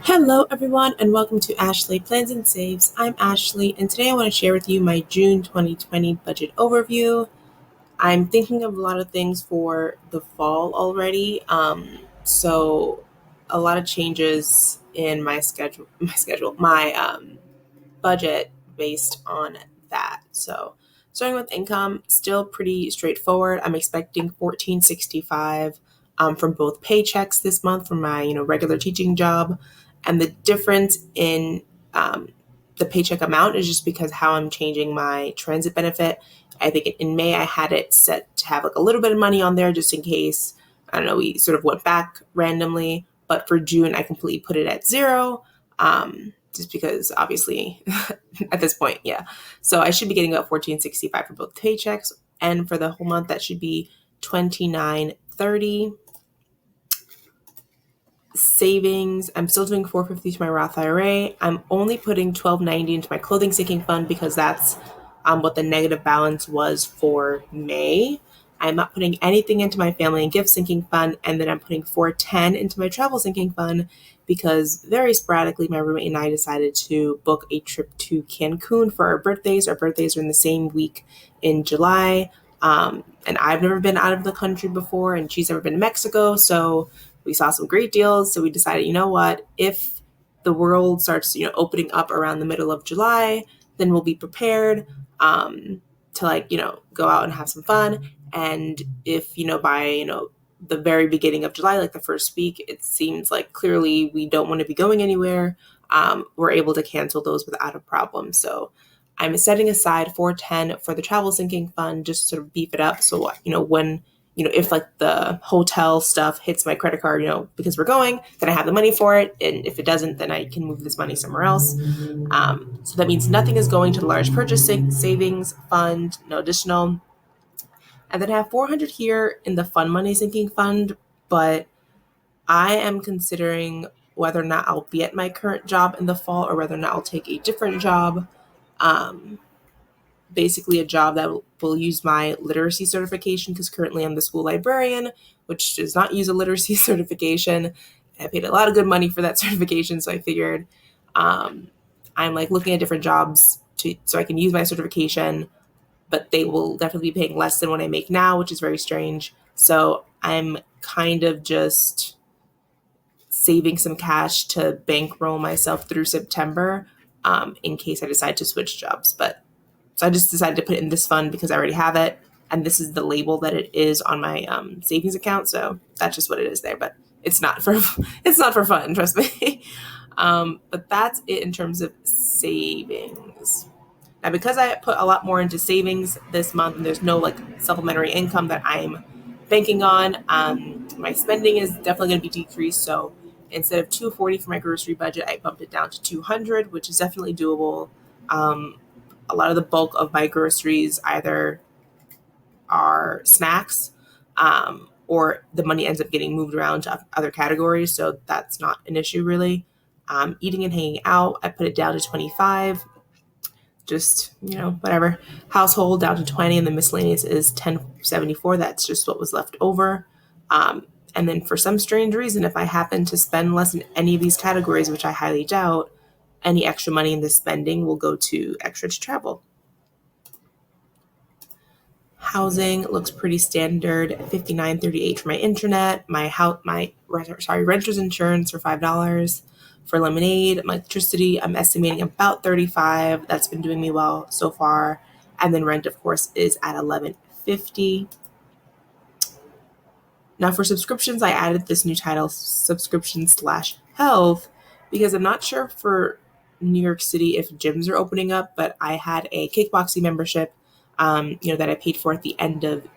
Hello, everyone, and welcome to Ashley Plans and Saves. I'm Ashley, and today I want to share with you my June 2020 budget overview. I'm thinking of a lot of things for the fall already, so a lot of changes in my budget based on that. So, starting with income, still pretty straightforward. I'm expecting 1465 from both paychecks this month from my regular teaching job, and the difference in um, the paycheck amount is just because how I'm changing my transit benefit. I think in May I had it set to have like a little bit of money on there just in case. I don't know, we sort of went back randomly, but for June I completely put it at zero. Just because obviously at this point, yeah. So I should be getting about 1465 for both paychecks, and for the whole month that should be 2930. Savings, I'm still doing 450 to my Roth IRA. I'm only putting 1290 into my clothing sinking fund because that's what the negative balance was for May. I'm not putting anything into my family and gift sinking fund, and then I'm putting 410 into my travel sinking fund because very sporadically my roommate and I decided to book a trip to Cancun for our birthdays. Our birthdays are in the same week in July. And I've never been out of the country before, and she's never been to Mexico. So we saw some great deals. So we decided, you know what, if the world starts, opening up around the middle of July, then we'll be prepared to go out and have some fun. And if, by, the very beginning of July, like the first week, it seems like clearly we don't want to be going anywhere. We're able to cancel those without a problem. So I'm setting aside 410 for the travel sinking fund, just to sort of beef it up. So, when if like the hotel stuff hits my credit card, because we're going, then I have the money for it. And if it doesn't, then I can move this money somewhere else. So that means nothing is going to the large purchase savings fund, no additional. And then I have 400 here in the fund money sinking fund, but I am considering whether or not I'll be at my current job in the fall or whether or not I'll take a different job. Um, Basically a job that will use my literacy certification because currently I'm the school librarian, which does not use a literacy certification. I paid a lot of good money for that certification, so I figured I'm like looking at different jobs so I can use my certification, but they will definitely be paying less than what I make now, which is very strange. So I'm kind of just saving some cash to bankroll myself through September in case I decide to switch jobs. But so I just decided to put it in this fund because I already have it. And this is the label that it is on my savings account. So that's just what it is there. But it's not for fun, trust me. But that's it in terms of savings. Now, because I put a lot more into savings this month and there's no like supplementary income that I'm banking on, my spending is definitely going to be decreased. So instead of 240 for my grocery budget, I bumped it down to 200, which is definitely doable. A lot of the bulk of my groceries either are snacks or the money ends up getting moved around to other categories. So that's not an issue really. Eating and hanging out, I put it down to 25. Just, whatever. Household down to 20, and the miscellaneous is 1074. That's just what was left over. And then for some strange reason, if I happen to spend less in any of these categories, which I highly doubt, any extra money in the spending will go to extra to travel. Housing looks pretty standard. 59.38 for my internet. Renter's insurance for $5. For lemonade, my electricity, I'm estimating about 35. That's been doing me well so far. And then rent, of course, is at 11.50. Now for subscriptions, I added this new title, subscription/health, because I'm not sure for New York City if gyms are opening up, but I had a kickboxing membership, that I paid for at the end of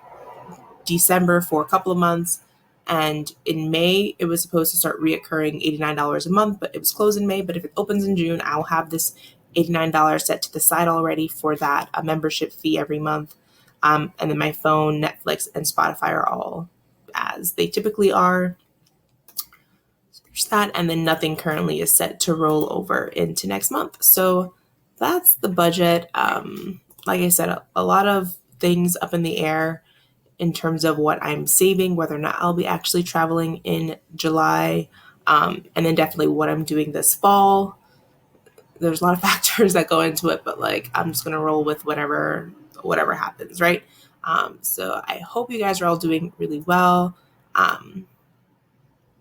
December for a couple of months. And in May, it was supposed to start reoccurring $89 a month, but it was closed in May. But if it opens in June, I'll have this $89 set to the side already for that, a membership fee every month. And then my phone, Netflix, and Spotify are all as they typically are. There's that, and then nothing currently is set to roll over into next month. So that's the budget. Like I said, a lot of things up in the air in terms of what I'm saving, whether or not I'll be actually traveling in July. And then definitely what I'm doing this fall. There's a lot of factors that go into it, but like I'm just gonna roll with whatever happens, right? So I hope you guys are all doing really well. Um,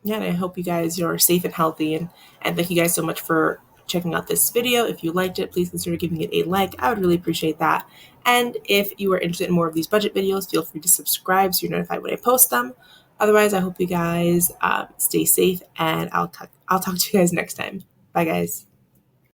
yeah, and I hope you guys are safe and healthy. And thank you guys so much for checking out this video. If you liked it, please consider giving it a like. I would really appreciate that. And if you are interested in more of these budget videos, feel free to subscribe so you're notified when I post them. Otherwise, I hope you guys stay safe, and I'll talk to you guys next time. Bye, guys.